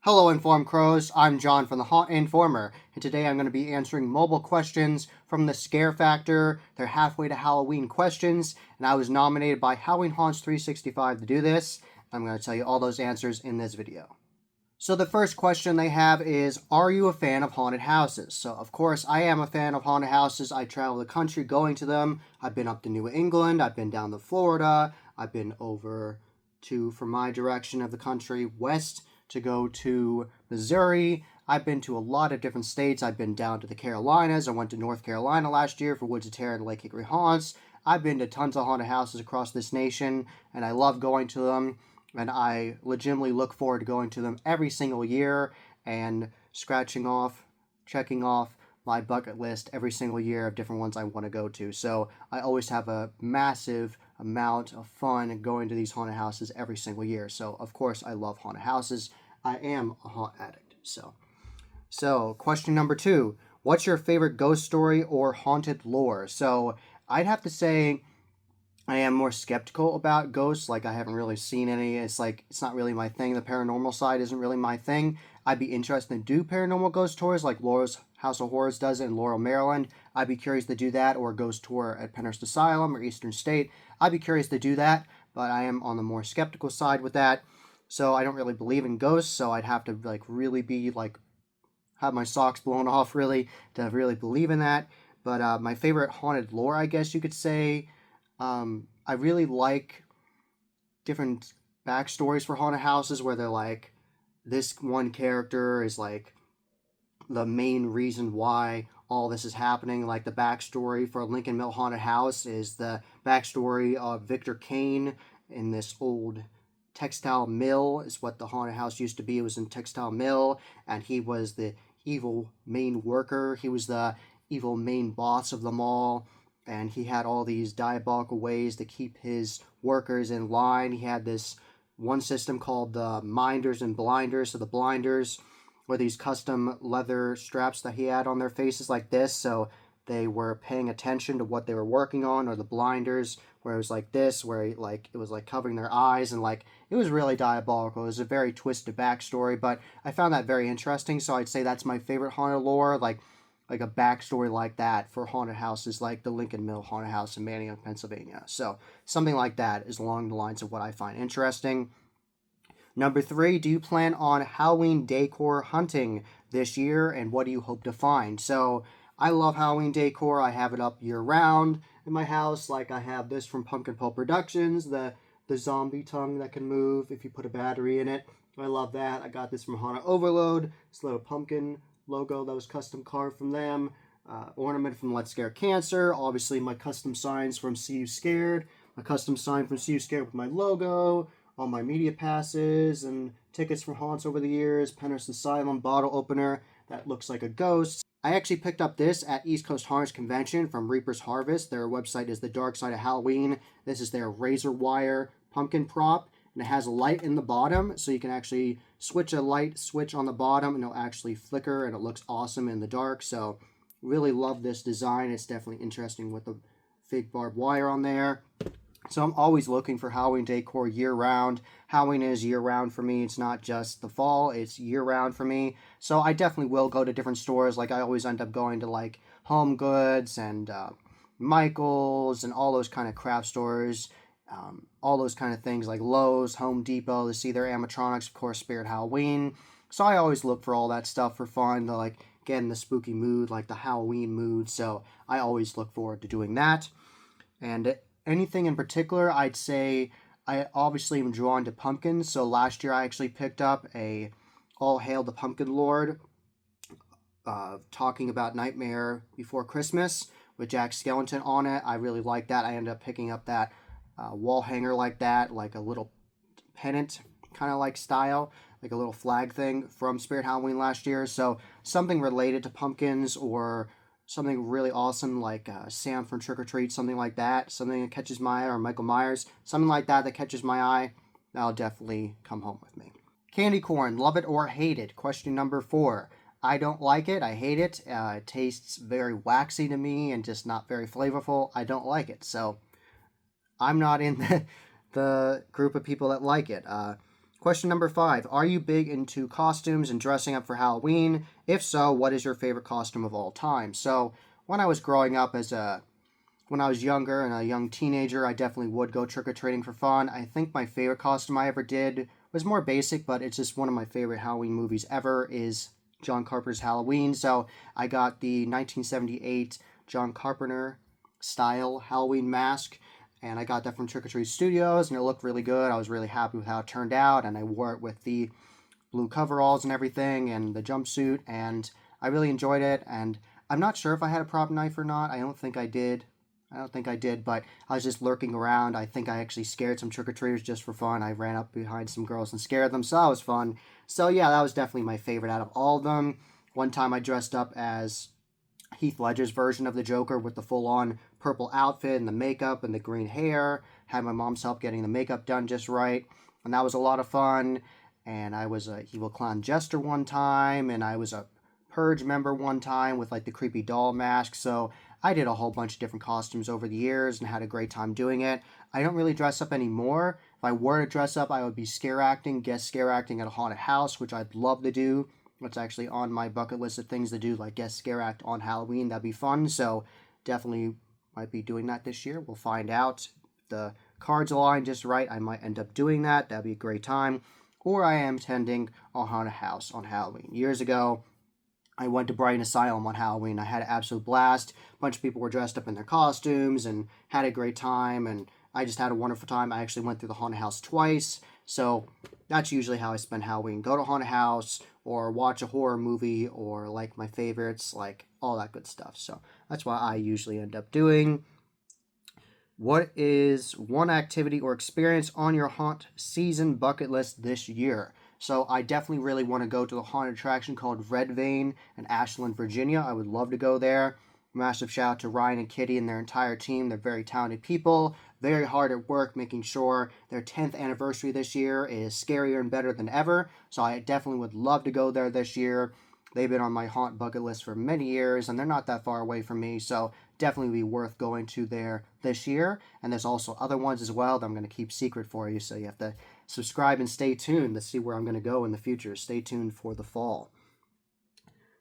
Hello, Informed Crows. I'm John from the Haunt Informer, and today I'm going to be answering mobile questions from the Scare Factor. They're halfway to Halloween questions, and I was nominated by Halloween Haunts 365 to do this. I'm going to tell you all those answers in this video. So the first question they have is, are you a fan of haunted houses? So of course I am a fan of haunted houses. I travel the country going to them. I've been up to New England. I've been down to Florida. I've been over to, from my direction of the country, west to go to Missouri. I've been to a lot of different states. I've been down to the Carolinas. I went to North Carolina last year for Woods of Terror and Lake Hickory Haunts. I've been to tons of haunted houses across this nation, and I love going to them. And I legitimately look forward to going to them every single year and checking off my bucket list every single year of different ones I want to go to. So I always have a massive amount of fun going to these haunted houses every single year. So of course I love haunted houses. I am a haunt addict. So question number 2, what's your favorite ghost story or haunted lore? So I'd have to say I am more skeptical about ghosts. Like, I haven't really seen any. It's not really my thing. The paranormal side isn't really my thing. I'd be interested to do paranormal ghost tours like Laura's House of Horrors does it in Laurel, Maryland. I'd be curious to do that, or a ghost tour at Penhurst Asylum or Eastern State. I'd be curious to do that, but I am on the more skeptical side with that. So I don't really believe in ghosts, so I'd have to really be have my socks blown off really to really believe in that. But my favorite haunted lore, I guess you could say, I really like different backstories for haunted houses where they're like, this one character is like the main reason why all this is happening. Like the backstory for Lincoln Mill Haunted House is the backstory of Victor Kane in this old textile mill, is what the haunted house used to be. It was in textile mill, and he was the evil main worker. He was the evil main boss of them all. And he had all these diabolical ways to keep his workers in line. He had this one system called the minders and blinders. So the blinders were these custom leather straps that he had on their faces like this, so they were paying attention to what they were working on. Or the blinders, where it was like this, where it was like covering their eyes, and it was really diabolical. It was a very twisted backstory, but I found that very interesting. So I'd say that's my favorite haunted lore, like a backstory like that for haunted houses like the Lincoln Mill Haunted House in Manioc, Pennsylvania. So something like that is along the lines of what I find interesting. Number 3, do you plan on Halloween decor hunting this year, and what do you hope to find? So I love Halloween decor. I have it up year round in my house. Like, I have this from Pumpkin Pole Productions, the zombie tongue that can move if you put a battery in it. I love that. I got this from Haunted Overload, this little pumpkin logo that was custom carved from them. Ornament from Let's Scare Cancer. Obviously my custom signs from See You Scared. My custom sign from See You Scared with my logo. All my media passes and tickets from haunts over the years. Penhurst Asylum bottle opener that looks like a ghost. I actually picked up this at East Coast Haunts Convention from Reaper's Harvest. Their website is The Dark Side of Halloween. This is their razor wire pumpkin prop, and it has a light in the bottom, so you can actually switch a light switch on the bottom and it'll actually flicker, and it looks awesome in the dark. So really love this design. It's definitely interesting with the fake barbed wire on there. So I'm always looking for Halloween decor year round. Halloween is year round for me. It's not just the fall, it's year round for me. So I definitely will go to different stores. Like, I always end up going to like Home Goods and Michael's and all those kind of craft stores. All those kind of things like Lowe's, Home Depot to see their animatronics, of course, Spirit Halloween. So I always look for all that stuff for fun, to get in the spooky mood, like the Halloween mood. So I always look forward to doing that. And anything in particular, I'd say I obviously am drawn to pumpkins. So last year I actually picked up a All Hail the Pumpkin Lord, talking about Nightmare Before Christmas with Jack Skellington on it. I really like that. I ended up picking up that wall hanger like that, like a little pennant kind of like style, like a little flag thing from Spirit Halloween last year. So something related to pumpkins, or something really awesome like Sam from Trick or Treat, something like that, something that catches my eye, or Michael Myers, something like that catches my eye, that'll definitely come home with me. Candy corn, love it or hate it? Question number 4. I don't like it. I hate it. It tastes very waxy to me and just not very flavorful. I don't like it. So I'm not in the group of people that like it. Question number 5. Are you big into costumes and dressing up for Halloween? If so, what is your favorite costume of all time? So, when I was growing up when I was younger and a young teenager, I definitely would go trick-or-treating for fun. I think my favorite costume I ever did was more basic, but it's just one of my favorite Halloween movies ever is John Carpenter's Halloween. So, I got the 1978 John Carpenter style Halloween mask, and I got that from Trick or Treat Studios, and it looked really good. I was really happy with how it turned out, and I wore it with the blue coveralls and everything, and the jumpsuit, and I really enjoyed it. And I'm not sure if I had a prop knife or not. I don't think I did. But I was just lurking around. I think I actually scared some trick or treaters just for fun. I ran up behind some girls and scared them, so that was fun. So yeah, that was definitely my favorite out of all of them. One time I dressed up as Heath Ledger's version of the Joker with the full-on purple outfit and the makeup and the green hair. Had my mom's help getting the makeup done just right, and that was a lot of fun. And I was a evil clown jester one time, and I was a Purge member one time with like the creepy doll mask. So I did a whole bunch of different costumes over the years and had a great time doing it. I don't really dress up anymore. If I were to dress up, I would be guest scare acting at a haunted house, which I'd love to do. It's actually on my bucket list of things to do, like guest scare act on Halloween. That'd be fun. So definitely might be doing that this year. We'll find out. If the cards align just right, I might end up doing that. That'd be a great time. Or I am attending a haunted house on Halloween. Years ago, I went to Brighton Asylum on Halloween. I had an absolute blast. A bunch of people were dressed up in their costumes and had a great time, and I just had a wonderful time. I actually went through the haunted house twice, so that's usually how I spend Halloween. Go to a haunted house or watch a horror movie or like my favorites, like all that good stuff. So that's what I usually end up doing. What is one activity or experience on your haunt season bucket list this year? So I definitely really want to go to the haunted attraction called Red Vein in Ashland, Virginia. I would love to go there. Massive shout out to Ryan and Kitty and their entire team. They're very talented people, very hard at work, making sure their 10th anniversary this year is scarier and better than ever. So I definitely would love to go there this year. They've been on my haunt bucket list for many years, and they're not that far away from me, so definitely be worth going to there this year. And there's also other ones as well that I'm going to keep secret for you, so you have to subscribe and stay tuned to see where I'm going to go in the future. Stay tuned for the fall.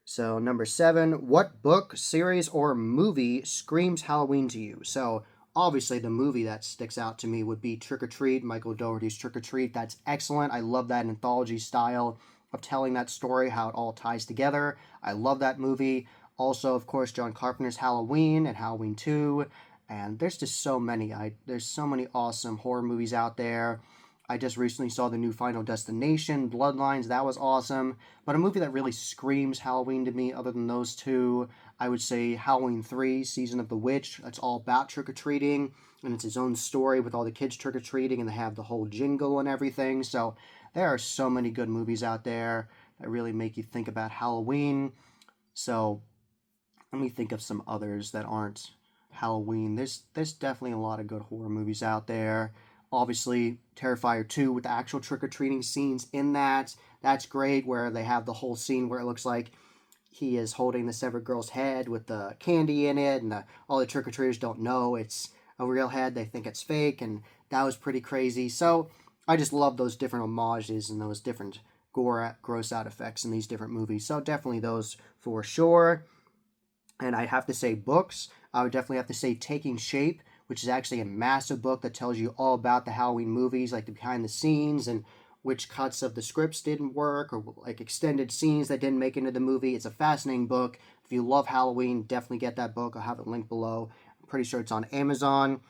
So number 7, what book, series, or movie screams Halloween to you? So obviously the movie that sticks out to me would be Trick or Treat, Michael Dougherty's Trick or Treat. That's excellent. I love that anthology style of telling that story, how it all ties together. I love that movie. Also, of course, John Carpenter's Halloween and Halloween 2. And there's just so many. There's so many awesome horror movies out there. I just recently saw the new Final Destination, Bloodlines. That was awesome. But a movie that really screams Halloween to me, other than those two, I would say Halloween 3, Season of the Witch. It's all about trick-or-treating, and it's its own story with all the kids trick-or-treating, and they have the whole jingle and everything. So there are so many good movies out there that really make you think about Halloween. So let me think of some others that aren't Halloween. There's definitely a lot of good horror movies out there. Obviously, Terrifier 2 with the actual trick-or-treating scenes in that. That's great, where they have the whole scene where it looks like he is holding the severed girl's head with the candy in it, and all the trick-or-treaters don't know it's a real head. They think it's fake, and that was pretty crazy. So I just love those different homages and those different gross out effects in these different movies. So definitely those for sure. And I have to say books. I would definitely have to say Taking Shape, which is actually a massive book that tells you all about the Halloween movies, like the behind the scenes and which cuts of the scripts didn't work, or like extended scenes that didn't make it into the movie. It's a fascinating book. If you love Halloween, definitely get that book. I'll have it linked below. I'm pretty sure it's on Amazon.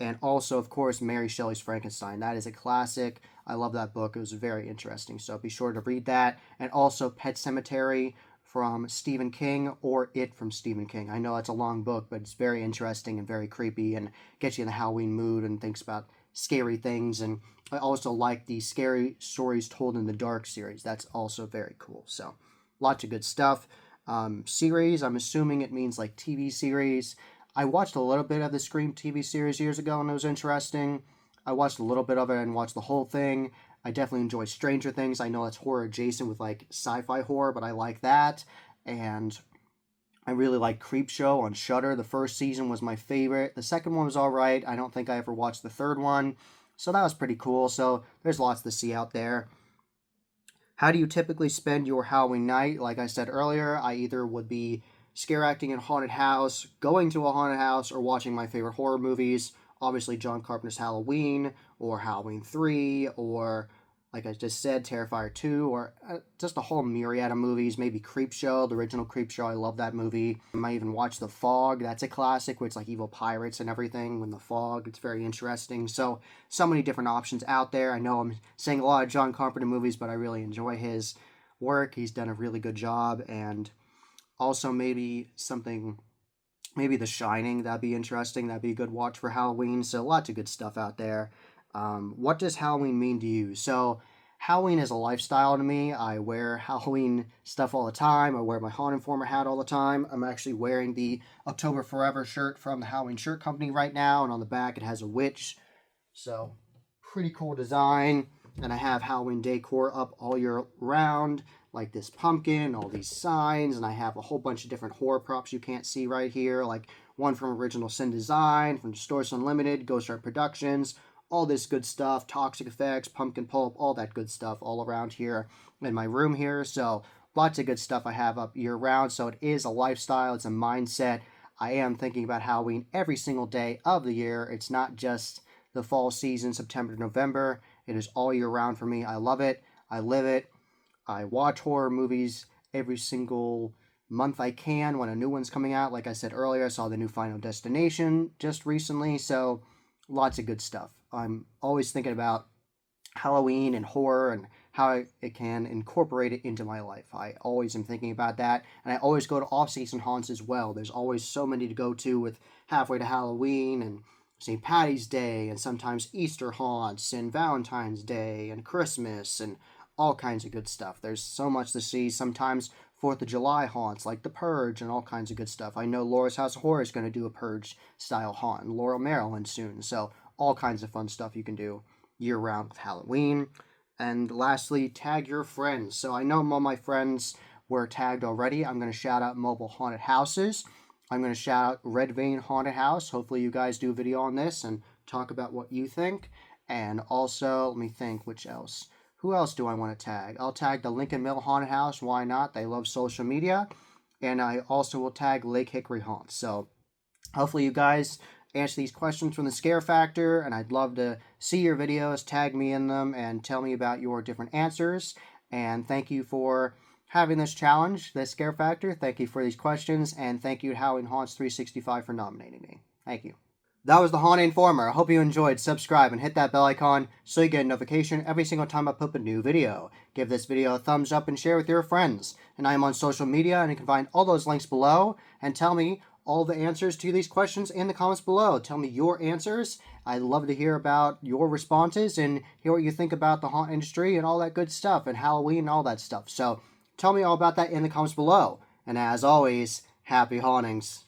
And also, of course, Mary Shelley's Frankenstein. That is a classic. I love that book. It was very interesting. So be sure to read that. And also Pet Sematary from Stephen King, or It from Stephen King. I know it's a long book, but it's very interesting and very creepy and gets you in the Halloween mood and thinks about scary things. And I also like the Scary Stories Told in the Dark series. That's also very cool. So lots of good stuff. Series, I'm assuming it means like TV series. I watched a little bit of the Scream TV series years ago, and it was interesting. I watched a little bit of it and watched the whole thing. I definitely enjoy Stranger Things. I know it's horror adjacent with like sci-fi horror, but I like that. And I really like Creepshow on Shudder. The first season was my favorite. The second one was all right. I don't think I ever watched the third one. So that was pretty cool. So there's lots to see out there. How do you typically spend your Halloween night? Like I said earlier, I either would be scare acting in a haunted house, going to a haunted house, or watching my favorite horror movies. Obviously, John Carpenter's Halloween, or Halloween 3, or like I just said, Terrifier 2, or just a whole myriad of movies. Maybe Creepshow, the original Creepshow. I love that movie. I might even watch The Fog. That's a classic where it's like evil pirates and everything. When The Fog, it's very interesting. So many different options out there. I know I'm saying a lot of John Carpenter movies, but I really enjoy his work. He's done a really good job. And also maybe something, maybe The Shining. That'd be interesting. That'd be a good watch for Halloween. So lots of good stuff out there. What does Halloween mean to you? So Halloween is a lifestyle to me. I wear Halloween stuff all the time. I wear my Haunt Informer hat all the time. I'm actually wearing the October Forever shirt from the Halloween Shirt Company right now, and on the back it has a witch. So pretty cool design. And I have Halloween decor up all year round, like this pumpkin, all these signs, and I have a whole bunch of different horror props you can't see right here, like one from Original Sin Design, from Distortion Unlimited, Ghost Art Productions, all this good stuff, Toxic Effects, Pumpkin Pulp, all that good stuff all around here in my room here. So lots of good stuff I have up year round. So it is a lifestyle, it's a mindset. I am thinking about Halloween every single day of the year. It's not just the fall season, September to November. It is all year round for me. I love it. I live it. I watch horror movies every single month I can when a new one's coming out. Like I said earlier, I saw the new Final Destination just recently. So lots of good stuff. I'm always thinking about Halloween and horror and how it can incorporate it into my life. I always am thinking about that, and I always go to off-season haunts as well. There's always so many to go to with halfway to Halloween and St. Patty's Day, and sometimes Easter haunts, and Valentine's Day, and Christmas, and all kinds of good stuff. There's so much to see. Sometimes 4th of July haunts, like The Purge, and all kinds of good stuff. I know Laura's House of Horror is going to do a Purge-style haunt in Laurel, Maryland soon, so all kinds of fun stuff you can do year-round with Halloween. And lastly, tag your friends. So I know all my friends were tagged already. I'm going to shout out Mobile Haunted Houses. I'm going to shout out Red Vein Haunted House. Hopefully you guys do a video on this and talk about what you think. And also, let me think, which else? Who else do I want to tag? I'll tag the Lincoln Mill Haunted House. Why not? They love social media. And I also will tag Lake Hickory Haunts. So hopefully you guys answer these questions from the Scare Factor, and I'd love to see your videos, tag me in them, and tell me about your different answers. And thank you for having this challenge, the Scare Factor. Thank you for these questions, and thank you to Halloween Haunts 365 for nominating me. Thank you. That was the Haunt Informer. I hope you enjoyed. Subscribe and hit that bell icon so you get a notification every single time I put a new video. Give this video a thumbs up and share with your friends. And I am on social media, and you can find all those links below. And tell me all the answers to these questions in the comments below. Tell me your answers. I'd love to hear about your responses and hear what you think about the haunt industry and all that good stuff, and Halloween and all that stuff. So tell me all about that in the comments below. And as always, happy hauntings.